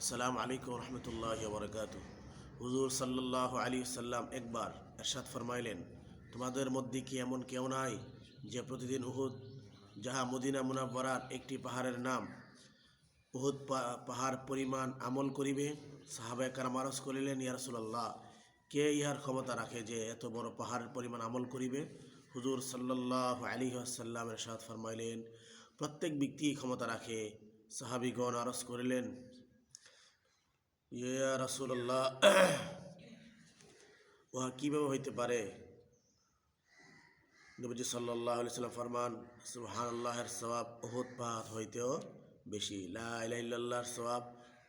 আসসালামু আলাইকুম রহমতুল্লাহ বরকাত। হুজুর সাল্লাল্লাহু আলাইহি সাল্লাম একবার এরশাদ ফরমাইলেন, তোমাদের মধ্যে কি এমন কেউ নাই যে প্রতিদিন উহুদ, যাহা মদিনা মুনাব্বরার একটি পাহাড়ের নাম, উহুদ পাহাড় পরিমাণ আমল করিবে? সাহাবায়ে কেরাম আরজ করিলেন, ইয়া রাসূলুল্লাহ, কে ইহার ক্ষমতা রাখে যে এত বড় পাহাড়ের পরিমাণ আমল করিবে? হুজুর সাল্লাল্লাহু আলাইহি ওয়াসাল্লাম ইরশাদ ফরমাইলেন, প্রত্যেক ব্যক্তি ক্ষমতা রাখে। সাহাবীগণ আরজ করিলেন, ইয়া রাসূলুল্লাহ, উহা কীভাবে হইতে পারে? নবীজি সাল্লাল্লাহু আলাইহি সাল্লাম ফরমান, সুবহানাল্লাহের সওয়াব উহুদ পাহাড় হইতেও বেশি, লা ইলাহা ইল্লাল্লাহর সওয়াব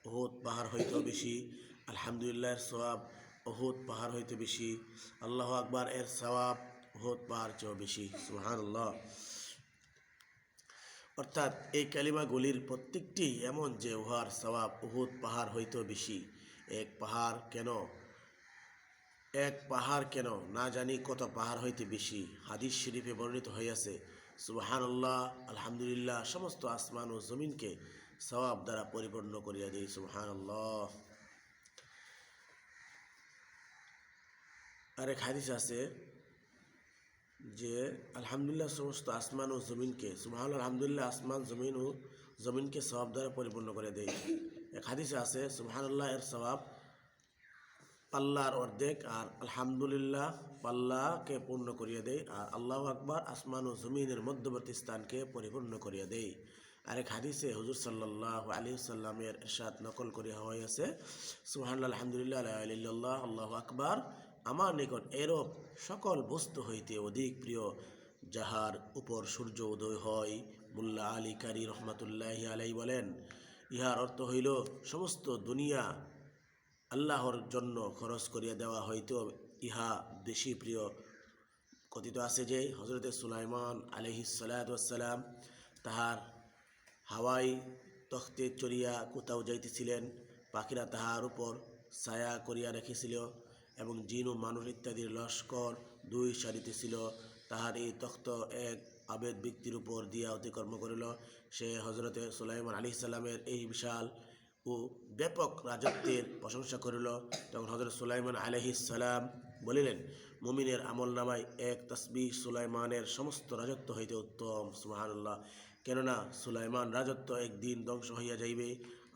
উহুদ পাহাড় হইতেও বেশি, আলহামদুলিল্লাহর সওয়াব উহুদ পাহাড় হইতে বেশি, আল্লাহু আকবার এর সওয়াব উহুদ পাহাড় চেয়েও বেশি। সুবহানাল্লাহ। অর্থাৎ এই কালিমাগুলির প্রত্যেকটি এমন যে উহার সওয়াব উহুদ পাহাড় হইতেও বেশি। এক পাহাড় কেন, না জানি কত পাহাড় হইতে বেশি। হাদিস শরীফে বর্ণিত হইয়াছে, সুবহানাল্লাহ, আলহামদুলিল্লাহ সমস্ত আসমান ও জমিনকে সওয়াব দ্বারা পরিপূর্ণ করিয়া দেই। সুবহানাল্লাহ। আরেক হাদিস আছে যে আলহামদুলিল্লাহ সমস্ত আসমান ও জমিনকে, সুবহানাল্লাহ, আলহামদুলিল্লাহ আসমান জমিন ও জমিনকে সওয়াব দ্বারা পরিপূর্ণ করে দেয়। এক হাদিসে আছে, সুবহানাল্লাহ এর সওয়াব পাল্লার অর্ধেক, আর আলহামদুলিল্লাহ পাল্লাকে পূর্ণ করিয়া দেয়, আর আল্লাহু আকবার আসমান ও জমিনের মধ্যবর্তী স্থানকে পরিপূর্ণ করিয়া দেয়। আরেক হাদিসে হুজুর সাল্লাল্লাহু আলাইহি সাল্লামের ইরশাদ নকল করিয়া হইয়াছে, সুবহানাল্লাহ, আলহামদুলিল্লাহ, লা ইলাহা ইল্লাল্লাহ, আল্লাহু আকবার আমার নিকট এরূপ সকল বস্তু হইতে অধিক প্রিয়, যাহার উপর সূর্য উদয় হয়। মুল্লা আলী কারি রহমাতুল্লাহি আলাইহি বলেন, ইহার অর্থ হইল সমস্ত দুনিয়া আল্লাহর জন্য খরচ করিয়া দেওয়া হইতো ইহা বেশি প্রিয়। কথিত আছে যে হজরতে সুলাইমান আলাইহিস সালাতু ওয়াস সালাম তাহার হাওয়াই তখতে চড়িয়া কোথাও যাইতেছিলেন, পাখিরা তাহার উপর ছায়া করিয়া রেখেছিল এবং জিন ও মানুষ ইত্যাদির লস্কর দুই সারিতেছিল। তাহার এই তখ্ত এক আবেদ ব্যক্তির উপর দিয়া অতিক্রম করিল। সে হজরতে সুলাইমান আলাইহিস সালামের এই বিশাল ও ব্যাপক রাজত্বের প্রশংসা করিল। তখন হজরত সুলাইমান আলাইহিস সালাম বলিলেন, মুমিনের আমল নামায় এক তসবিহ সুলাইমানের সমস্ত রাজত্ব হইতে উত্তম। সুবহানাল্লাহ। কেননা সুলাইমান রাজত্ব একদিন ধ্বংস হইয়া যাইবে,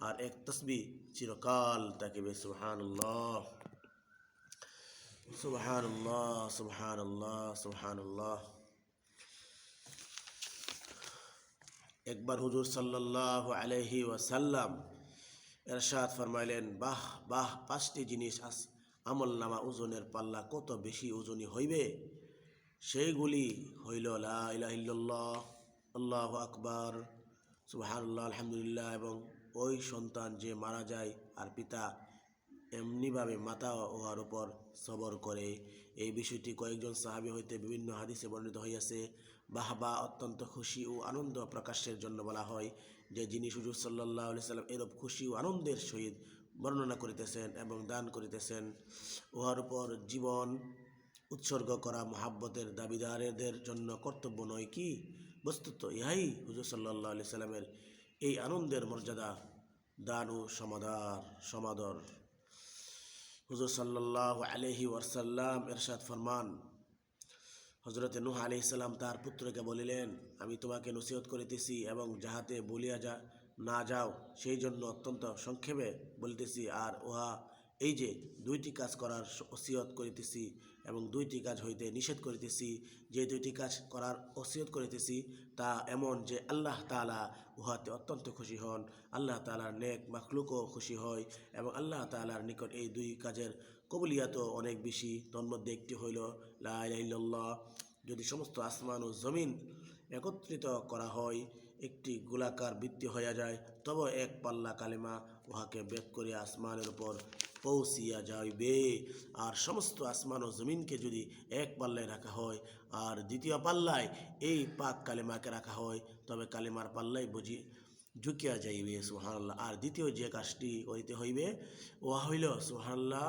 আর এক তসবিহ চিরকাল থাকিবে। সুবহানাল্লাহ, সুবহানাল্লাহ, সুবহানাল্লাহ, সুবহানাল্লাহ। একবার হুজুর সাল্লাল্লাহু আলাইহি ওয়াসাল্লাম এরশাদ ফরমাইলেন, বাহ বাহ, পাঁচটি জিনিস আমল নামা ওজনের পাল্লা কত বেশি ওজনী হইবে। সেইগুলি হইল লা ইলাহা ইল্লাল্লাহ, আল্লাহু আকবার, সুবহানাল্লাহ, আলহামদুলিল্লাহ, এবং ওই সন্তান যে মারা যায় আর পিতা এমনিভাবে মাতা উহার উপর সবর করে। এই বিষয়টি কয়েকজন সাহাবী হইতে বিভিন্ন হাদিসে বর্ণিত হইয়াছে। বাহবা অত্যন্ত খুশি ও আনন্দ প্রকাশের জন্য বলা হয়, যে যিনি হুজুর সাল্লাল্লাহু আলাইহি সাল্লাম এরূপ খুশি ও আনন্দের সহিত বর্ণনা করিতেছেন এবং দান করিতেছেন, উহার উপর জীবন উৎসর্গ করা মহাব্বতের দাবিদারদের জন্য কর্তব্য নয় কি? বস্তুত ইহাই হুজুর সাল্লাল্লাহু আলাইহি সাল্লামের এই আনন্দের মর্যাদা, দান ও সমাদর। হুজুর সাল্লাল্লাহু আলাইহি ওয়াসাল্লাম ইরশাদ ফরমান, হজরতে নূহ আলাইহিস সালাম তার পুত্রকে বলিলেন, আমি তোমাকে নসিহত করিতেছি এবং যাহাতে বলিয়া না যাও সেই জন্য অত্যন্ত সংক্ষেপে বলিতেছি, আর উহা এই যে দুইটি কাজ করার ওসিয়ত করিতেছি এবং দুইটি কাজ হইতে নিষেধ করিতেছি। যে দুইটি কাজ করার ওসিয়ত করিতেছি তা এমন যে আল্লাহ তাআলা উহাতে অত্যন্ত খুশি হন, আল্লাহ তাআলার নেক মাখলুকও খুশি হয় এবং আল্লাহ তাআলার নিকট এই দুই কাজের কবুলিয়াতও অনেক বেশি। তন্মধ্যে একটি হইল লা ইলাহা ইল্লাল্লাহ। যদি সমস্ত আসমান ও জমিন একত্রিত করা হয়, একটি গোলাকার বৃত্তি হইয়া যায়, তবে এক পাল্লা কালেমা উহাকে বেদ করিয়া আসমানের উপর পৌঁছিয়া যাইবে। আর সমস্ত আসমান ও জমিনকে যদি এক পাল্লায় রাখা হয় আর দ্বিতীয় পাল্লায় এই পাক কালেমাকে রাখা হয়, তবে কালেমার পাল্লায় বুঝি ঝুঁকিয়া যাইবে। সুবহানাল্লাহ। আর দ্বিতীয় যে কাজটি করিতে হইবে উহা হইল সুবহানাল্লাহ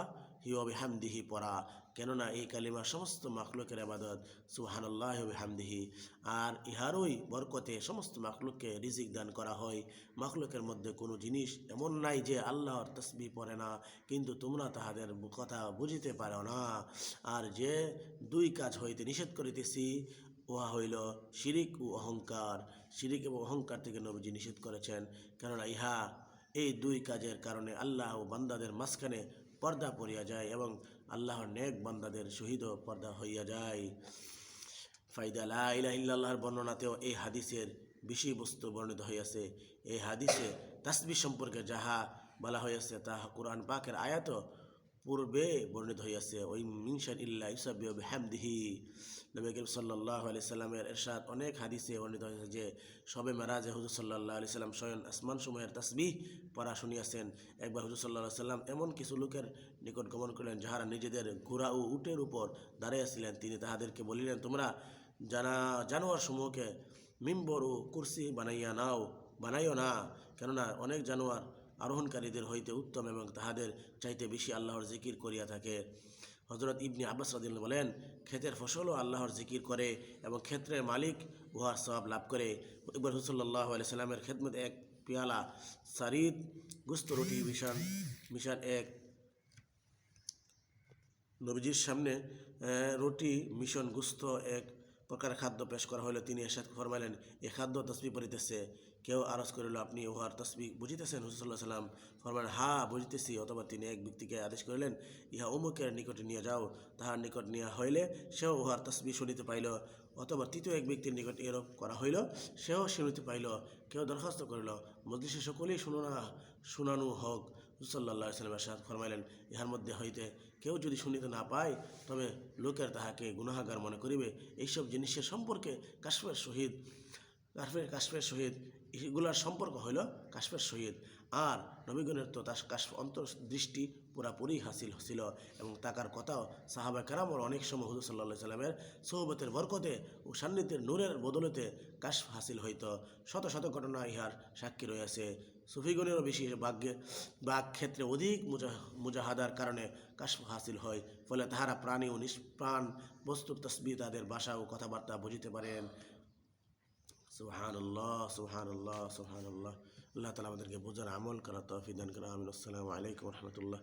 ওয়া বিহামদিহি পড়া, কেননা এই কালিমা সমস্ত মাখলুকের ইবাদত, সুবহানাল্লাহি ওয়া বিহামদিহি। আর ইহারই বরকতে সমস্ত মাখলুককে রিজিক দান করা হয়। মাখলুকের মধ্যে কোনো জিনিস এমন নাই যে আল্লাহর তসবিহ পড়ে না, কিন্তু তোমরা তাহাদের কথা বুঝিতে পারো না। আর যে দুই কাজ হইতে নিষেধ করিতেছি, উহা হইল শিরিক ও অহংকার। শিরিক এবং অহংকার থেকে নবীজি নিষেধ করেছেন, কেননা ইহা এই দুই কাজের কারণে আল্লাহ ও বান্দাদের মাঝখানে পর্দা পড়িয়া যায় এবং আল্লাহর নেক বান্দাদের সহিতও পর্দা হইয়া যায়। ফায়দা লা ইলাহা ইল্লাল্লাহর বর্ণনাতেও এই হাদিসের বিষয়বস্তু বর্ণিত হইয়াছে। এই হাদিসে তাসবিহ সম্পর্কে যাহা বলা হইয়াছে তাহা কুরআন পাকের আয়াত পূর্বে বর্ণিত হইয়াছে। ওই মিনশান ইল্লা ইউসাব্বিহু বিহামদিহি। নবী করিম সাল্লাল্লাহু আলাইহি সাল্লামের ইরশাদ অনেক হাদিসে বর্ণিত হয়েছে যে শবে মেরাজে হুজুর সাল্লাল্লাহু আলাইহি সাল্লাম স্বয়ং আসমান সমূহের তাসবিহ পড়া শুনিয়াছেন। একবার হুজুর সাল্লাল্লাহু আলাইহি সাল্লাম এমন কিছু লোকের নিকট গমন করলেন যাহারা নিজেদের ঘোড়া ও উটের উপর দাঁড়াইয়াছিলেন। তিনি তাহাদেরকে বলিলেন, তোমরা জানোয়ার সমূহকে মিম্বর ও কুরসি বানাইও না, কেননা অনেক জানোয়ার আরোহণকারীদের হইতে উত্তম এবং তাহাদের চাইতে বেশি আল্লাহর জিকির করিয়া থাকে। হযরত ইবনে আব্বাস রাদিয়াল্লাহু আনহু বলেন, ক্ষেতের ফসলও আল্লাহর জিকির করে এবং ক্ষেত্রের মালিক উহার সওয়াব লাভ করে। একবার রাসূল সাল্লাল্লাহু আলাইহি সাল্লামের খেদমতে এক পেয়ালা সারিদ গুস্ত রুটি মিশান এক নবীজির সামনে রুটি মিশন গুস্ত এক প্রকার খাদ্য পেশ করা হইল। তিনি এরশাদ ফরমাইলেন, এ খাদ্য তসবিহ পড়িতেছে। কেউ আরজ করিল, আপনি উহার তসবিহ বুঝিতেছেন? হুজুর সাল্লাল্লাহু আলাইহি সাল্লাম ফরমাইলেন, হ্যাঁ বুঝিতেছি। অথবা তিনি এক ব্যক্তিকে আদেশ করিলেন, ইহা অমুকের নিকটে নিয়ে যাও। তাহার নিকট নিয়া হইলে সেও উহার তসবিহ শুনিতে পাইল। অথবা তৃতীয় এক ব্যক্তির নিকট এরূপ করা হইল, সেও শুনিতে পাইল। কেউ দরখাস্ত করিল, মজলিসে সকলেই শুনানো হোক। হুজুর সাল্লাল্লাহু আলাইহি সাল্লাম ইরশাদ ফরমাইলেন, ইহার মধ্যে হইতে কেউ যদি শুনিতে না পায়, তবে লোকের তাহাকে গুনাহগার মনে করিবে। এইসব জিনিসের সম্পর্কে কাশফের সহিত এগুলার সম্পর্ক হইল কাশফের সহিত। আর নবীগণের তো তার অন্তর্দৃষ্টি পুরাপুরি হাসিল ছিল এবং তাকার কথাও সাহাবা কেরামর অনেক সময় হুজুর সাল্লাল্লাহু আলাইহি সাল্লামের সোহবতের বরকতে ও সান্নিধ্যের নূরের বদলতে কাশফ হাসিল হইত। শত শত ঘটনা ইহার সাক্ষী রয়েছে। সুফিগণেরও বেশি বাক ক্ষেত্রে অধিক মুজাহাদার কারণে কাশফ হাসিল হয়, ফলে তাহারা প্রাণী ও নিষ্প্রাণ বস্তুর তসবিহ তাদের ভাষা ও কথাবার্তা বুঝিতে পারেন। সুবহানাল্লাহ, সুবহানাল্লাহ, সুবহানাল্লাহ। আল্লাহ তাআলা আমাদেরকে বোঝার আমল করার তৌফিক দান করেন। আমিন। আসসালামু আলাইকুম ওয়া রাহমাতুল্লাহ।